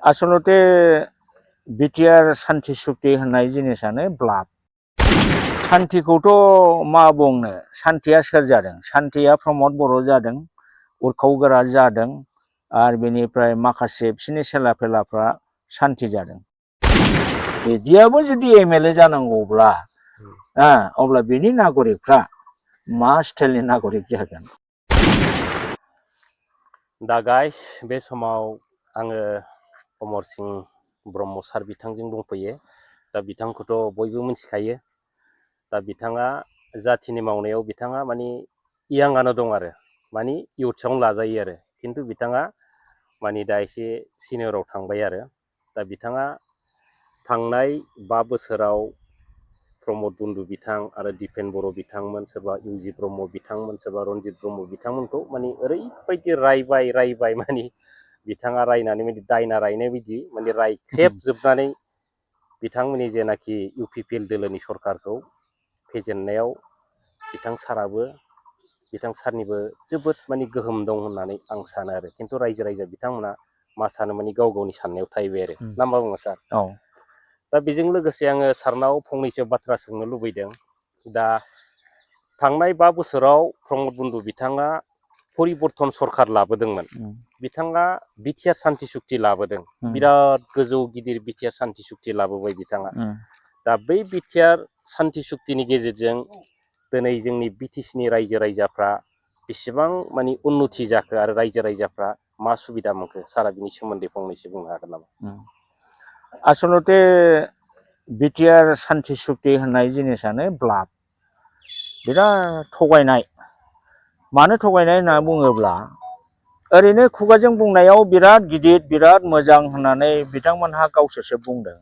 आसलते BTR सान्थि सुक्ति होननाय जिनिसानो ब्लाफ। सान्थिखौथ' मा बुंनो, सान्थिया सोर जादों? सान्थिया प्रमद बर' जादों, उरखाव गोरा जादों, आरो बेनिफ्राय माखासे बिसोरनि सेला फेलाफ्रा सान्थि जादों। बिदियाबो जुदि एमएलए जानांगौब्ला अब्ला बिनि नागरिकफ्रा मा स्टाइलनि नागरिक जागोन? दा गाइस बे समाव आङो अमर सिंह ब्रह्म सार बिथांजों दंफैयो। दा बिथांखौथ' बयबो मिथिखायो। दा बिथाङा जाथिनि मावनायाव बिथाङा माने इयाङानो दं आरो माने इउथ्सआवनो लाजायो आरो, खिन्थु बिथाङा माने दा एसे सिनियराव थांबाय आरो। दा बिथाङा थांनाय 5 बोसोराव प्रमद बन्दु बिथां आरो दिपेन बर' बिथांमोन, सोरबा इउजि ब्रह्म बिथांमोन, सोरबा रनजित ब्रह्म बिथांमोनखौ माने ओरैबायदि रायबाय माने बिथाङा रायनानै माने दायना रायनाय बायदि माने रायख्रेबजोबनानै बिथांमोननि जेनाखि इउपिपिएल दोलोनि सरकारखौ फेजेननायाव बिथां सारनिबो जोबोद माने गोहोम दं होननानै आं सानो आरो। खिन्थु रायजो बिथांमोना मा सानो माने गाव गावनि साननायाव थाहैबाय आरो। ना मा बुङो सार? दा बेजों लोगोसे आङो सारनाव फंनैसो बाथ्रा सोंनो लुबैदों। दा थांनाय 5 बोसोराव प्रमद बन्दु बिथाङा परिबर्तन सरकार लाबोदोंमोन। बिथाङा बिटिआर सान्थि सुक्ति लाबोदों। बिराद गोजौ गिदिर बिटिआर सान्थि सुक्ति लाबोबाय बिथाङा। दा बै बिटिआर सान्थि सुक्तिनि गेजेरजों दिनै जोंनि बिटिसिनि रायजो राजाफ्रा बेसेबां माने उन्नति जाखो आरो रायजो राजाफ्रा मा सुबिदा मोनखो? सारा बिनि सोमोन्दै फंनैसो बुंनो हागोन नामा? आसलते बिटिआर सान्थि सुक्ति होननाय जिनिसानो ब्लाफ। बिराद थगायनाय। मानो थगायनाय होनना बुङोब्ला, ओरैनो खुगाजों बुंनायाव बिराद गिदिर बिराद मोजां होननानै बिथांमोनहा गावसोरसो बुंदों।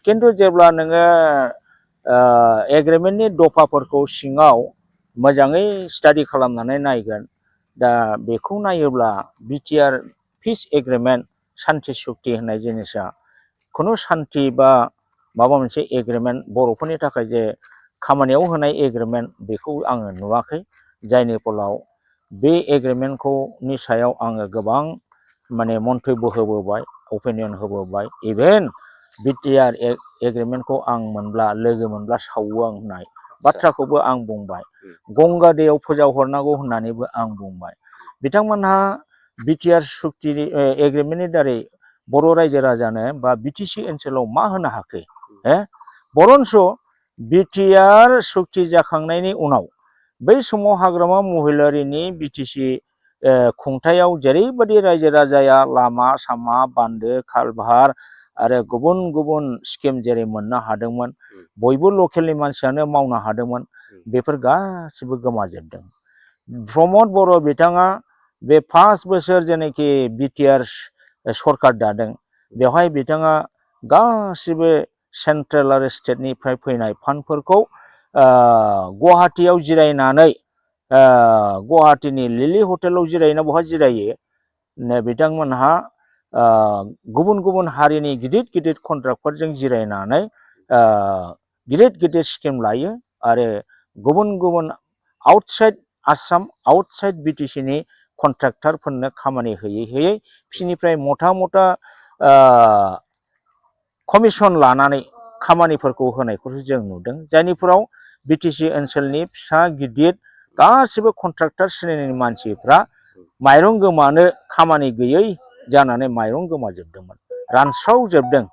खिन्थु जेब्ला नोङो एग्रिमेन्टनि दफाफोरखौ सिङाव मोजाङै स्टाडि खालामनानै नायगोन, दा बेखौ नायोब्ला बिटिआर पिस एग्रिमेन्ट सान्थि सुक्ति होननाय जिनिसा खुनु सान्थि बा माबा मोनसे एग्रिमेन्ट बर'फोरनि थाखाय जे खामानियाव होनाय एग्रिमेन्ट बेखौ आङो नुवाखै। जायनि फलाव बे एग्रिमेन्टनि सायाव आङो गोबां माने मन्तब्य होबोबाय, अपिनियन होबोबाय। इभेन बिटिआर एग्रिमेन्टखौ आं मोनब्ला लोगो मोनब्ला सावो आं होननाय बाथ्राखौबो आं बुंबाय। गंगा दैयाव फोजावहरनांगौ होननानैबो आं बुंबाय। बिथांमोनहा बिटिआर सुक्ति एग्रिमेन्टनि दारै बर' रायजो राजानो बा बिटिसि ओनसोलाव मा होनो हाखो? बरन्स बिटिआर सुक्ति जाखांनायनि उनाव बै समाव हाग्रामा महिलारिनि बिटिसि खुंथायाव जेरैबायदि रायजो राजाया लामा सामा बान्दो खालभार आरो गुबुन गुबुन स्किम जेरै मोननो हादोंमोन, बयबो लकेलनि मानसियानो मावनो हादोंमोन, बेफोर गासिबो गोमाजोबदों। प्रमद बर' बिथाङा बे 5 बोसोर जेनाखि बिटिआर सरकार दादों, बेवहाय बिथाङा गासिबो सेन्ट्रेल आरो स्टेटनिफ्राय फैनाय फान्डफोरखौ गुवाहाटीयाव जिरायनानै गुवाहाटीनि लिलि हटेलाव जिरायना बहा जिरायो, बिथांमोनहा गुबुन गुबुन हारिनि गिदिर गिदिर कन्ट्राक्टफोरजों जिरायनानै गिदिर गिदिर स्किम लायो आरो गुबुन गुबुन आउटसाइड आसाम आउटसाइड बिटिसिनि कन्ट्राक्टरफोरनो खामानि होयै होयै बिसोरनिफ्राय मथा कमिसन लानानै खामानिफोरखौ होनायखौसो जों नुदों। जायनिफोराव बिटिसि ओनसोलनि फिसा गिदिर गासिबो कन्ट्राक्टर श्रेणिनि मानसिफ्रा माइरं गोमानो खामानि गैयै जानानै माइरं गोमाजोबदोंमोन, रानस्रावजोबदों।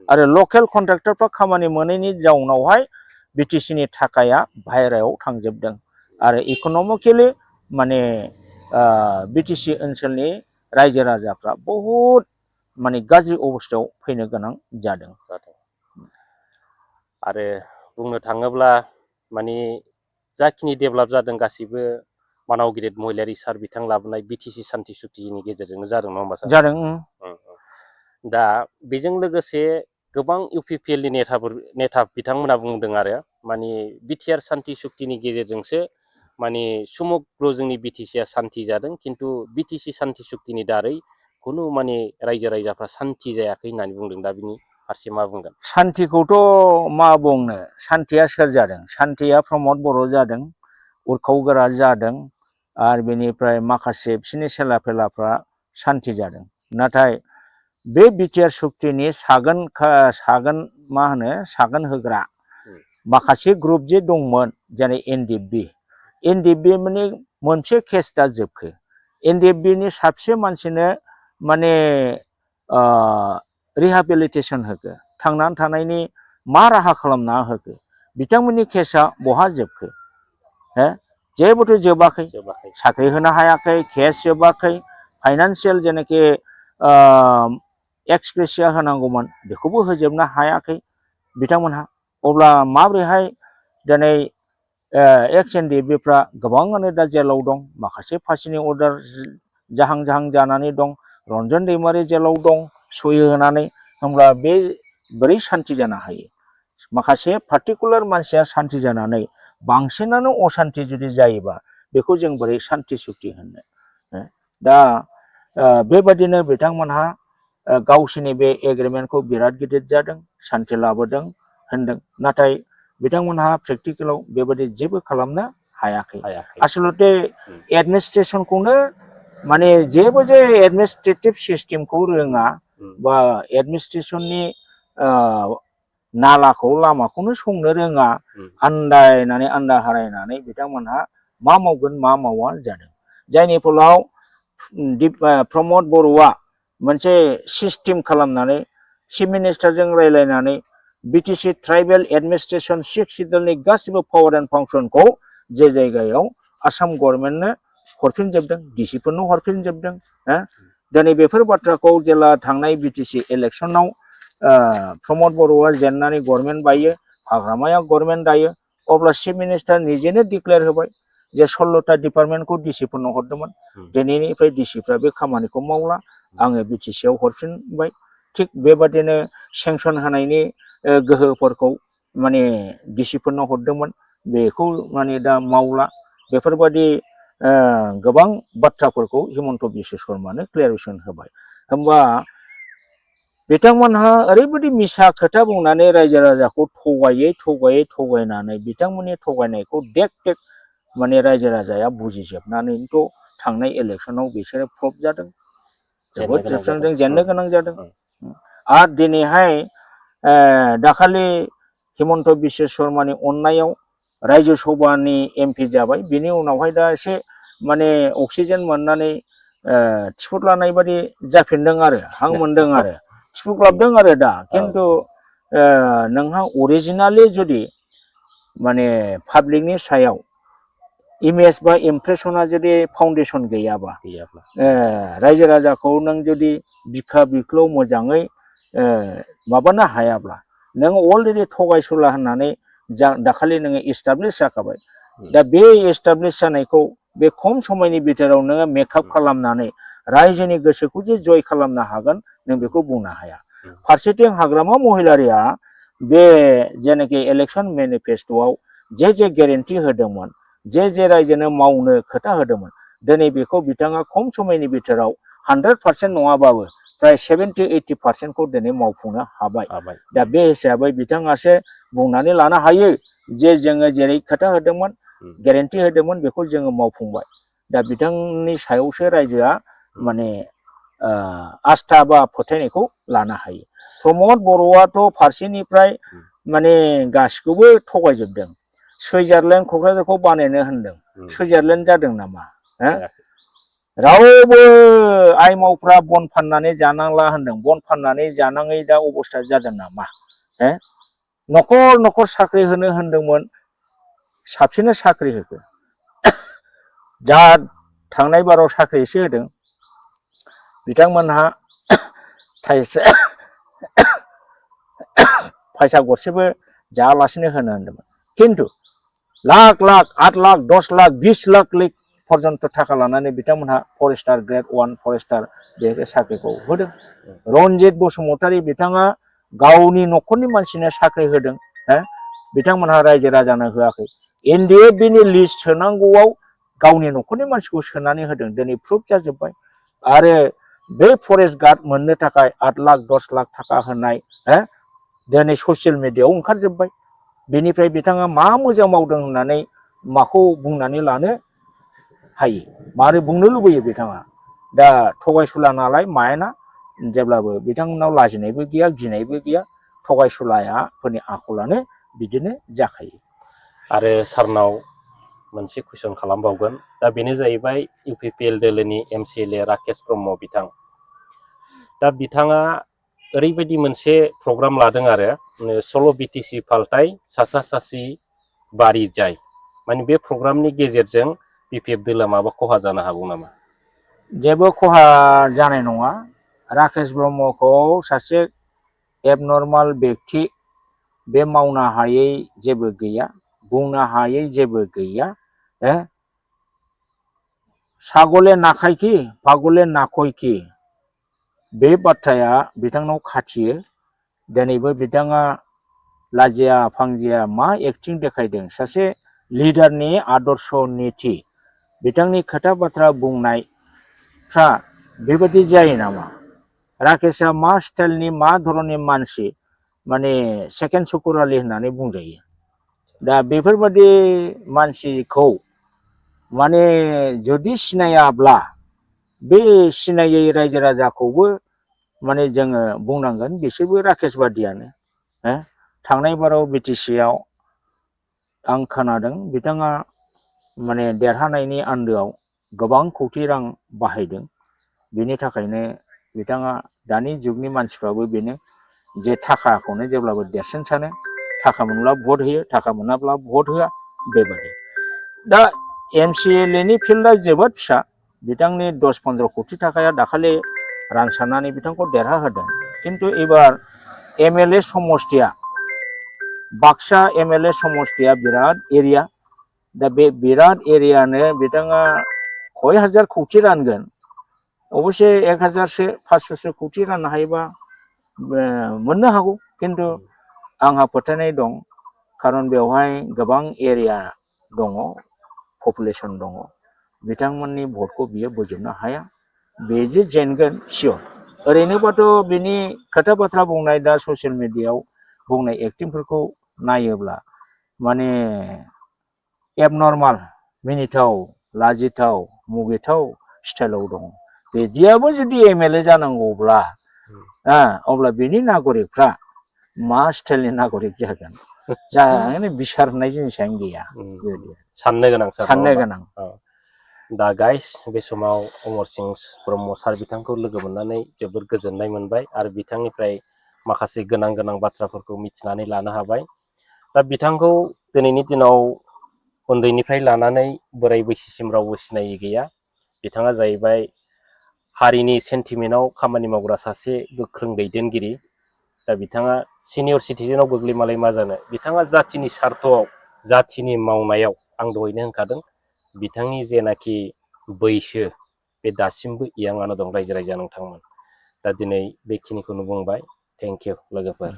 आरो लकेल कन्ट्राक्टरफ्रा खामानि मोनैनि जाउनावहाय बिटिसिनि थाखाया बाहेरायाव थांजोबदों आरो इक'नमिकेलि माने बिटिसि ओनसोलनि रायजो राजाफ्रा बहुद माने गाज्रि अबस्थायाव फैनो गोनां जादों। आरो बुंनो थाङोब्ला माने जाखिनि डेभेलप जादों गासिबो मानाव गिदिर महिलारि सार बिथां लाबोनाय बिटिसि सान्थि सुक्तिनि गेजेरजोंनो जादों, नङा होमबा सार? जादों। दा बेजों लोगोसे गोबां इउपिपिएलनि नेता बिथांमोना बुंदों आरो माने बिटिआर सान्थि सुक्तिनि गेजेरजोंसो माने समग्र जोंनि बिटिसिआ सान्थि जादों, खिन्थु बिटिसि सान्थि सुक्तिनि दारै खुनु माने रायजो राजाफ्रा सान्थि जायाखै होननानै बुंदों। दा बिनि फारसे मा बुंगोन? सान्थिखौथ' मा बुंनो, सान्थिया सोर जादों? सान्थिया प्रमद बर' जादों, उरखाव गोरा जादों, आरो बेनिफ्राय माखासे बिसोरनि सेला फेलाफ्रा सान्थि जादों। नाथाय बे बिटिआर सुक्तिनि सागोन मा होनो सागोन होग्रा माखासे ग्रुप जे दंमोन जेरै एनडिएफबि माने मोनसे केस दा जोबखो एनडिएफबिनि साबसे मानसिनो माने रिहाबिलिटेसन होखो थांनानै थानायनि मा राहा खालामना होखो बिथांमोननि केसा बहा जोबखो हो जेबोथ' जोबाखै साख्रि होनो हायाखै केस जोबाखै फाइनान्सियेल जेनाखि एक्सग्रेसिया होनांगौमोन बेखौबो होजोबनो हायाखै बिथांमोनहा अब्ला माबोरैहाय दिनै एक्स एनडिएफबिफ्रा गोबाङानो दा जेलाव दं माखासे फासिनि अर्डार जाहां जानानै दं रन्जन दैमारि जेलाव दं सहि होनानै होमब्ला बे बोरै सान्ति जानो हायो माखासे पार्टिकुलार मानसिया सान्ति जानानै बांसिनानो असान्ति जुदि जायोबा बेखौ जों बोरै सान्ति सुक्ति होननो दा बेबादिनो बिथांमोनहा गावसिनि बे एग्रिमेन्टखौ बिराद गिदिर जादों सान्ति लाबोदों होनदों नाथाय बिथांमोनहा प्रेक्टिकेलाव बेबादि जेबो खालामनो हायाखै आसलते एडमिनिस्ट्रेसनखौनो माने जेबो जे एडमिनिस्ट्रेटिभ सिस्टेमखौ रोङा बा एडमिनिस्ट्रेसननि नालाखौ लामाखौनो संनो रोङा आन्दायनानै आन्दा हारायनानै बिथांमोनहा मा मावगोन मा मावा जादों जायनि फलाव प्रमद बर'आ मोनसे सिस्टेम खालामनानै चिफ मिनिस्टारजों रायलायनानै बिटिसि ट्राइबेल एडमिनिस्ट्रेसन 6 सिडुलनि गासिबो पावार एन्ड फांसनखौ जे जायगायाव आसाम गभर्नमेन्टनो हरफिनजोबदों डिसिफोरनो हरफिनजोबदों दिनै बेफोर बाथ्राखौ जेला थांनाय बिटिसि इलेक्सनाव प्रमद बर'आ जेननानै गभर्नमेन्ट बायो हाग्रामाया गभर्नमेन्ट दायो अब्ला चिफ मिनिस्टार निजेनो डिक्लेयार होबाय जे 16टा डिपार्टमेन्टखौ डिसिफोरनो हरदोंमोन दिनैनिफ्राय डिसिफ्रा बे खामानिखौ मावला आङो बिटिसिआव हरफिनबाय थिग बेबादिनो सेंसन होनायनि गोहोफोरखौ माने डिसिफोरनो हरदोंमोन बेखौ माने दा मावला बेफोरबादि गोबां बाथ्राफोरखौ हिमन्त बिश्व शर्मानो क्लियारेसन होबाय होमबा बिथांमोनहा ओरैबायदि मिसा खोथा बुंनानै रायजो राजाखौ थगायनानै बिथांमोननि थगायनायखौ देख माने रायजो राजाया बुजिजोबनानैथ' थांनाय इलेक्सनाव बिसोरो फ्लप जादों जोबोद जोबस्रांदों जेननो गोनां जादों आरो दिनैहाय दाखालि हिमन्त बिश्व शर्मानि अननायाव रायजो सभानि एमपि जाबाय बिनि उनावहाय दा एसे माने अक्सिजेन मोननानै टिकट लानाय बादि जाफिनदों आरो हां मोनदों आरो थिफुग्लाबदों आरो दा खिन्थु नोंहा अरिजिनालि जुदि माने पाब्लिकनि सायाव इमेज बा इमप्रेसना जुदि फाउन्डेसन गैयाबा रायजो राजाखौ नों जुदि बिखा बिख्लो मोजाङै माबानो हायाब्ला नों अलरेडि थगायसुला होननानै दाखालि नोङो एस्टाब्लिश जाखाबाय दा बे एस्टाब्लिश जानायखौ बे खम समयनि बिथोराव नोङो मेकआप खालामनानै रायजोनि गोसोखौ जे जय खालामनो हागोन नों बेखौ बुंनो हाया फारसेथिं हाग्रामा महिलारिया बे जेनाखि इलेक्सन मेनिफेस्ट'आव जे गेरेन्टि होदोंमोन जे रायजोनो मावनो खोथा होदोंमोन दिनै बेखौ बिथाङा खम समयनि बिथोराव 100% नङाबाबो प्राय 70-80% खौ दिनै मावफुंनो हाबाय दा बे हिसाबै बिथाङासो बुंनानै लानो हायो जे जोङो जेरै खोथा होदोंमोन गेरेन्टि होदोंमोन बेखौ जोङो मावफुंबाय दा बिथांनि सायावसो रायजोआ माने आस्था बा फोथायनायखौ लानो हायो प्रमद बर'आथ' फारसेनिफ्राय माने गासिखौबो थगायजोबदों सुइजारलेण्ड क'क्राझारखौ बानायनो होनदों सुइजारलेण्ड जादों नामा रावबो आइमावफ्रा बन फाननानै जानांला होनदों बन फाननानै जानाङै दा अबस्था जादों नामा न'खर न'खर साख्रि होनो होनदोंमोन साबसिननो साख्रि होखो जा थांनाय बाराव साख्रि एसे होदों बिथांमोनहा फैसा गरसेबो जायालासिनो होनो होनदोंमोन खिन्थु लाख 8 लाख 10 लाख 20 लाख पर्यन्त थाखा लानानै बिथांमोनहा फरेस्टार ग्रेड 1 फरेस्टार बे साख्रिखौ होदों रनजित बसुमतारी बिथाङा गावनि न'खरनि मानसिनो साख्रि होदों बिथांमोनहा रायजो राजानो होआखै एनडिएफबिनि लिस्ट सोनांगौआव गावनि न'खरनि मानसिखौ सोनानै होदों दिनै प्रुफ जाजोब्बाय आरो बे फरेस्ट गार्ड मोननो थाखाय 8 लाख 10 लाख थाखा होनाय दिनै ससियेल मिडियायाव ओंखारजोब्बाय बेनिफ्राय बिथाङा मा मोजां मावदों होननानै माखौ बुंनानै लानो हायो मारै बुंनो लुबैयो बिथाङा दा थगायसुला नालाय मायना जेब्लाबो बिथांमोनाव लाजिनायबो गैया गिनायबो गैया थगायसुलाफोरनि आखलानो बिदिनो जाखायो। आरो सारनाव मोनसे कुइसन खालामबावगोन दा बेनो जाहैबाय इउपिपिएल दोलोनि MCLA राकेश ब्रह्म बिथां दा बिथाङा ओरैबायदि मोनसे प्रग्राम लादों आरो सल' BTC फालथाय सासा सासि बारि जाय माने बे प्रग्रामनि गेजेरजों BPF दोला माबा खहा जानो हागौ नामा? जेबो खहा जानाय नङा। राकेश ब्रह्मखौ सासे एबनर्माल बेक्ति बे मावनो हायै जेबो गैया बुंनो हायै जेबो गैया। सागले नाखायखि पागले नाखयखि बे बाथ्राया बिथांनाव खाथियो। दिनैबो बिथाङा लाजिया फांजिया मा एक्टिं देखायदों सासे लिडारनि आदर्श नीति बिथांनि खोथा बाथ्रा बुंनायफ्रा बेबायदि जायो नामा? राकेशआ मा स्टाइलनि मा धरननि मानसि माने सेकेन्ड सुकुर आली होननानै बुंजायो। दा बेफोरबायदि मानसिखौ माने जुदि सिनायाब्ला बे सिनायै रायजो राजाखौबो माने जोङो बुंनांगोन बिसोरबो राकेश बादियानो। थांनाय बाराव BTCआव आं खोनादों बिथाङा माने देरहानायनि आन्दोआव गोबां कौटि रां बाहायदों। बिनि थाखायनो बिथाङा दानि जुगनि मानसिफ्राबो बेनो जे थाखाखौनो जेब्लाबो देरसिन सानो। थाखा मोनब्ला भट होयो थाखा मोनाब्ला भट होआ बेबायदि। दा MCLAनि फिल्डआ जोबोद फिसा। बिथांनि 10-15 कौटि थाखाया दाखालि रानसारनानै बिथांखौ देरहाहोदों। किन्तु एबार MLA समष्टिया बाक्सा MLA समष्टिया बिराद एरिया। दा बे बिराद एरियानो बिथाङा कय हाजार कौटि रानगोन। अबश्य 1000-500 कौटि राननो हायोबा मोननो हागौ। किन्तु आंहा फोथायनाय दं खारन बेवहाय गोबां एरिया दङ पपुलेसन दङ बिथांमोननि भटखौ बियो बोजोबनो हाया। बे जे जेनगोन सियर। ओरैनोबाथ' बिनि खोथा बाथ्रा बुंनाय दा ससियेल मिडियायाव बुंनाय एक्टिंफोरखौ नायोब्ला माने एबनर्माल मिनिथाव लाजिथाव मुगैथाव स्टाइलाव दङ। बिदियाबो जुदि MLA जानांगौब्ला अब्ला बिनि नागरिकफ्रा मा स्टाइलनि नागरिक जागोन? जानो बिसार होननाय जिनिसानो गैया। साननो गोनां सार साननो गोनां। दा गाइस बे समाव अमर सिंह ब्रह्म सार बिथांखौ लोगो मोननानै जोबोद गोजोननाय मोनबाय आरो बिथांनिफ्राय माखासे गोनां गोनां बाथ्राफोरखौ मिथिनानै लानो हाबाय। दा बिथांखौ दिनैनि दिनाव उन्दैनिफ्राय लानानै बोराय बैसोसिम रावबो सिनायि गैया। बिथाङा जाहैबाय हारिनि सेन्टिमेन्टआव खामानि मावग्रा सासे गोख्रों दैदेनगिरि। दा बिथाङा सिनियर सिटिजेनाव गोग्लैमालाय मा जानो, बिथाङा जाथिनि सार्थआव जाथिनि मावनायाव आं दहायनो होनखादों बिथांनि जेनाखि बैसो बे दासिमबो इयाङानो दं रायजो राजा नोंथांमोन। दा दिनै बेखिनिखौनो बुंबाय। थेंक इउ लोगोफोर।